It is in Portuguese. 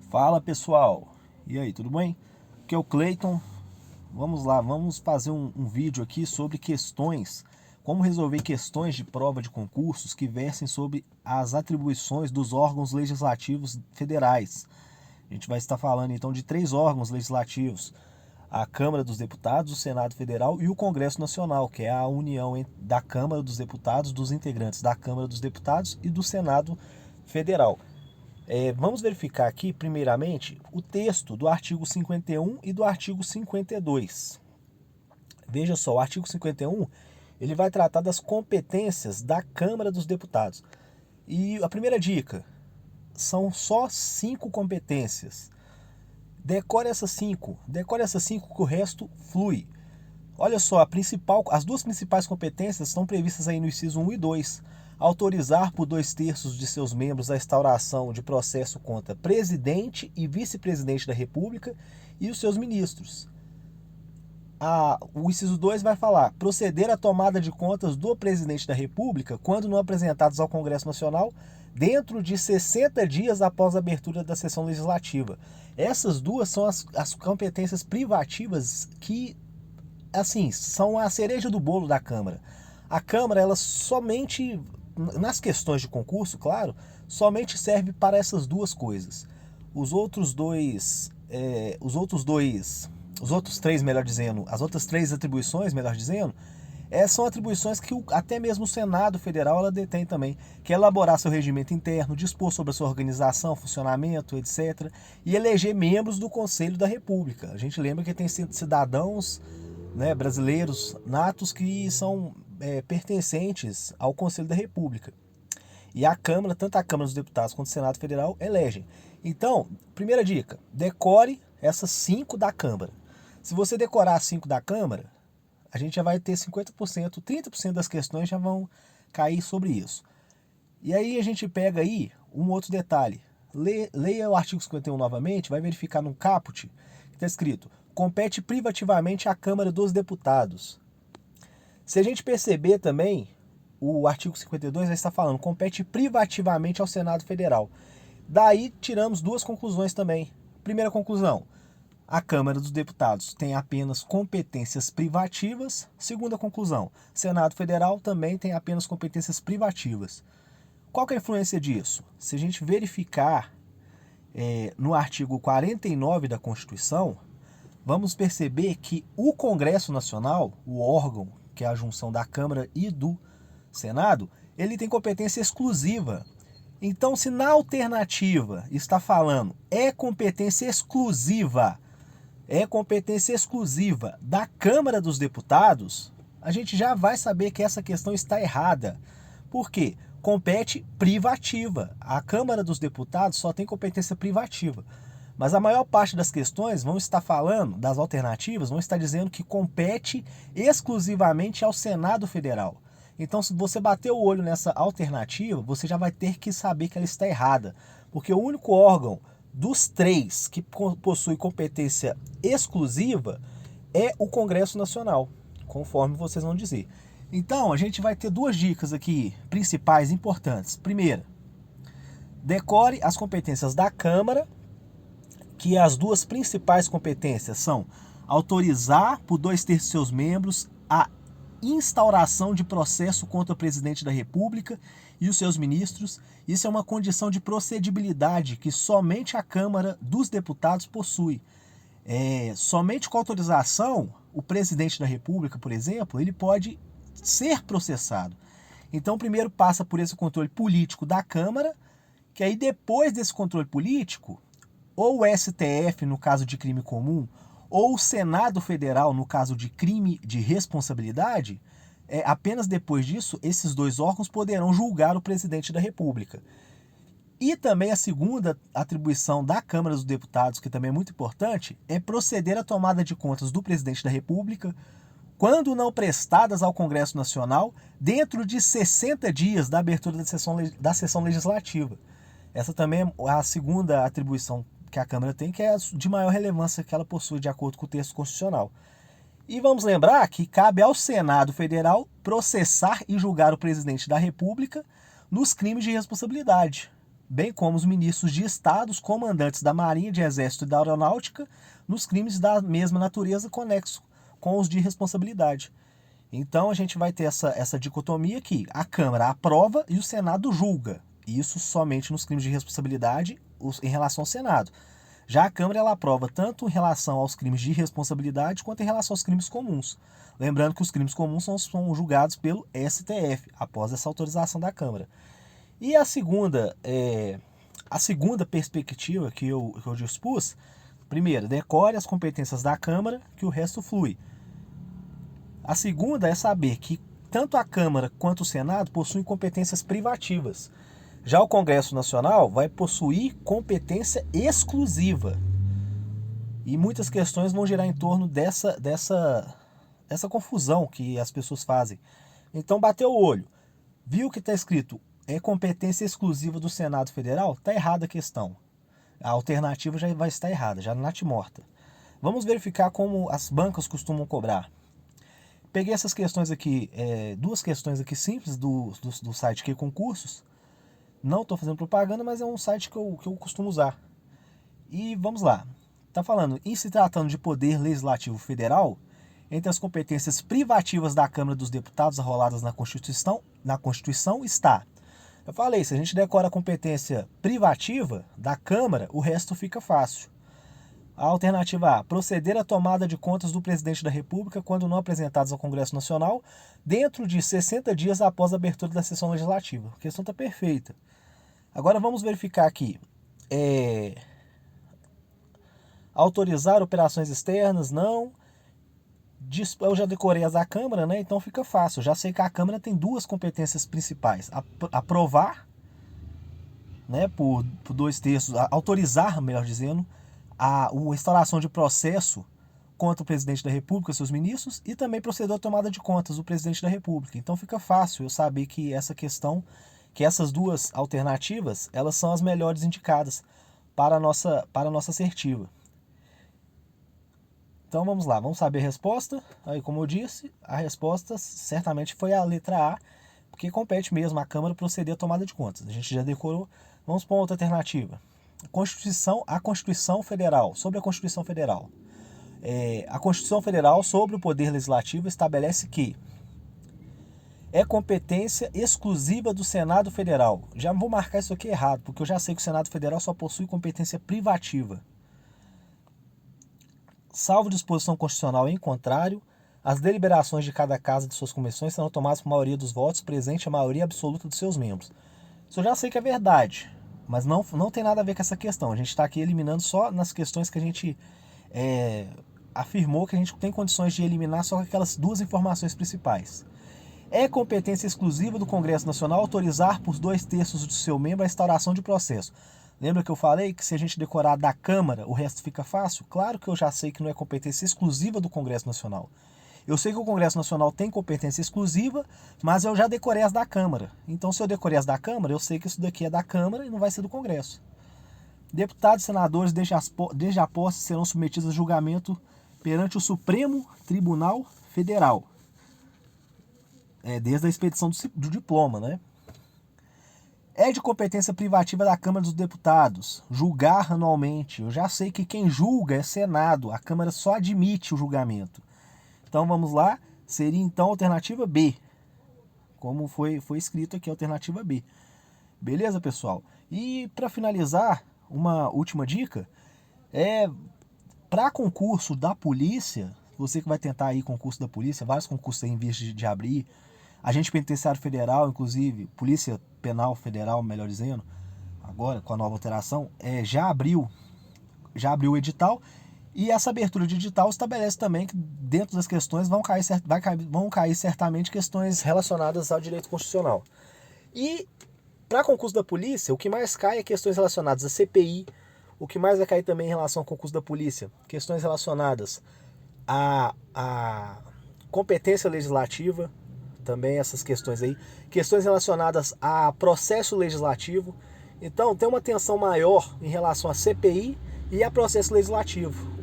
Fala pessoal, e aí, tudo bem? Aqui é o Cleiton. Vamos lá, vamos fazer um vídeo aqui sobre questões, como resolver questões de prova de concursos que versem sobre as atribuições dos órgãos legislativos federais. A gente vai estar falando então de três órgãos legislativos: a Câmara dos Deputados, o Senado Federal e o Congresso Nacional, que é a união da Câmara dos Deputados, dos integrantes da Câmara dos Deputados e do Senado Federal. Vamos verificar aqui, primeiramente, o texto do artigo 51 e do artigo 52. Veja só, o artigo 51 ele vai tratar das competências da Câmara dos Deputados. E a primeira dica, são só 5 competências. Decore essas 5 que o resto flui. Olha só, as duas principais competências estão previstas aí no inciso 1 e 2. Autorizar por 2/3 de seus membros a instauração de processo contra presidente e vice-presidente da República e os seus ministros. O inciso 2 vai falar: proceder à tomada de contas do presidente da República quando não apresentados ao Congresso Nacional dentro de 60 dias após a abertura da sessão legislativa. Essas duas são as competências privativas que, assim, são a cereja do bolo da Câmara. A Câmara, ela somente, nas questões de concurso, claro, somente serve para essas duas coisas. Os outros três, melhor dizendo, as outras três atribuições, melhor dizendo, são atribuições que até mesmo o Senado Federal ela detém também, que é elaborar seu regimento interno, dispor sobre a sua organização, funcionamento, etc., e eleger membros do Conselho da República. A gente lembra que tem cidadãos, né, brasileiros natos que são pertencentes ao Conselho da República. E a Câmara, tanto a Câmara dos Deputados quanto o Senado Federal, elegem. Então, primeira dica, decore essas 5 da Câmara. Se você decorar as 5 da Câmara, a gente já vai ter 50%, 30% das questões já vão cair sobre isso. E aí a gente pega aí um outro detalhe. Leia o artigo 51 novamente, vai verificar no caput, que está escrito: compete privativamente à Câmara dos Deputados. Se a gente perceber também, o artigo 52 já está falando: compete privativamente ao Senado Federal. Daí tiramos duas conclusões também. Primeira conclusão: a Câmara dos Deputados tem apenas competências privativas. Segunda conclusão: Senado Federal também tem apenas competências privativas. Qual que é a influência disso? Se a gente verificar no artigo 49 da Constituição, vamos perceber que o Congresso Nacional, o órgão que é a junção da Câmara e do Senado, ele tem competência exclusiva. Então, se na alternativa está falando competência exclusiva da Câmara dos Deputados, a gente já vai saber que essa questão está errada. Por quê? Compete privativa. A Câmara dos Deputados só tem competência privativa. Mas a maior parte das questões vão estar falando, das alternativas, vão estar dizendo que compete exclusivamente ao Senado Federal. Então, se você bater o olho nessa alternativa, você já vai ter que saber que ela está errada. Porque o único órgão dos 3 que possui competência exclusiva é o Congresso Nacional, conforme vocês vão dizer. Então, a gente vai ter duas dicas aqui principais importantes. Primeira, decore as competências da Câmara, que as duas principais competências são autorizar por 2/3 de seus membros a instauração de processo contra o presidente da República e os seus ministros. Isso é uma condição de procedibilidade que somente a Câmara dos Deputados possui. Somente com autorização, o presidente da República, por exemplo, ele pode ser processado. Então, primeiro passa por esse controle político da Câmara, que aí depois desse controle político, ou o STF, no caso de crime comum, ou o Senado Federal, no caso de crime de responsabilidade, apenas depois disso, esses dois órgãos poderão julgar o presidente da República. E também a segunda atribuição da Câmara dos Deputados, que também é muito importante, é proceder à tomada de contas do presidente da República, quando não prestadas ao Congresso Nacional, dentro de 60 dias da abertura da sessão legislativa. Essa também é a segunda atribuição que a Câmara tem, que é de maior relevância que ela possui de acordo com o texto constitucional. E vamos lembrar que cabe ao Senado Federal processar e julgar o presidente da República nos crimes de responsabilidade. bem como os ministros de estados, comandantes da Marinha, de Exército e da Aeronáutica, nos crimes da mesma natureza conexos com os de responsabilidade. Então a gente vai ter essa dicotomia que a Câmara aprova e o Senado julga. Isso somente nos crimes de responsabilidade em relação ao Senado. Já a Câmara ela aprova tanto em relação aos crimes de responsabilidade quanto em relação aos crimes comuns. Lembrando que os crimes comuns são julgados pelo STF, após essa autorização da Câmara. E a segunda perspectiva que eu dispus, primeiro, decore as competências da Câmara, que o resto flui. A segunda é saber que tanto a Câmara quanto o Senado possuem competências privativas. Já o Congresso Nacional vai possuir competência exclusiva. E muitas questões vão girar em torno dessa confusão que as pessoas fazem. Então, bateu o olho, viu que está escrito é competência exclusiva do Senado Federal? Está errada a questão. A alternativa já vai estar errada, já natimorta. Vamos verificar como as bancas costumam cobrar. Peguei essas questões aqui, duas questões aqui simples do site Q Concursos. Não estou fazendo propaganda, mas é um site que eu costumo usar. E vamos lá. Está falando, em se tratando de poder legislativo federal, entre as competências privativas da Câmara dos Deputados arroladas na Constituição está. Eu falei, se a gente decora a competência privativa da Câmara, o resto fica fácil. A alternativa A, proceder à tomada de contas do Presidente da República quando não apresentados ao Congresso Nacional, dentro de 60 dias após a abertura da sessão legislativa. A questão está perfeita. Agora vamos verificar aqui. Autorizar operações externas, não. Eu já decorei as da Câmara, né? Então fica fácil. Já sei que a Câmara tem duas competências principais. Aprovar, né, por 2/3, autorizar, melhor dizendo, a instauração de processo contra o Presidente da República, seus ministros, e também proceder à tomada de contas do Presidente da República. Então fica fácil eu saber que essas duas alternativas, elas são as melhores indicadas para a nossa assertiva. Então vamos lá, vamos saber a resposta. Aí, como eu disse, a resposta certamente foi a letra A, porque compete mesmo à Câmara proceder à tomada de contas. A gente já decorou. Vamos para uma outra alternativa. A Constituição Federal, sobre a Constituição Federal. A Constituição Federal sobre o Poder Legislativo estabelece que é competência exclusiva do Senado Federal. Já vou marcar isso aqui errado, porque eu já sei que o Senado Federal só possui competência privativa. Salvo disposição constitucional em contrário, as deliberações de cada casa de suas comissões serão tomadas por maioria dos votos, presente a maioria absoluta dos seus membros. Isso eu já sei que é verdade, mas não tem nada a ver com essa questão. A gente está aqui eliminando só nas questões que a gente afirmou que a gente tem condições de eliminar só com aquelas duas informações principais. É competência exclusiva do Congresso Nacional autorizar por 2/3 do seu membro a instauração de processo. Lembra que eu falei que se a gente decorar da Câmara, o resto fica fácil? Claro que eu já sei que não é competência exclusiva do Congresso Nacional. Eu sei que o Congresso Nacional tem competência exclusiva, mas eu já decorei as da Câmara. Então, se eu decorei as da Câmara, eu sei que isso daqui é da Câmara e não vai ser do Congresso. Deputados e senadores, desde a posse, serão submetidos a julgamento perante o Supremo Tribunal Federal. Desde a expedição do diploma, né? É de competência privativa da Câmara dos Deputados julgar anualmente. Eu já sei que quem julga é Senado. A Câmara só admite o julgamento. Então vamos lá. Seria então a alternativa B. Como foi escrito aqui, a alternativa B. Beleza, pessoal? E para finalizar, uma última dica. Para concurso da polícia, você que vai tentar aí concurso da polícia, vários concursos aí em vias de abrir, Agente Penitenciário Federal, inclusive, Polícia Penal Federal, melhor dizendo, agora com a nova alteração, já abriu o edital, e essa abertura de edital estabelece também que dentro das questões vão cair certamente questões relacionadas ao direito constitucional. E para concurso da polícia, o que mais cai é questões relacionadas à CPI, o que mais vai cair também em relação ao concurso da polícia, questões relacionadas à competência legislativa, também essas questões aí, questões relacionadas a processo legislativo. Então tem uma atenção maior em relação à CPI e a processo legislativo.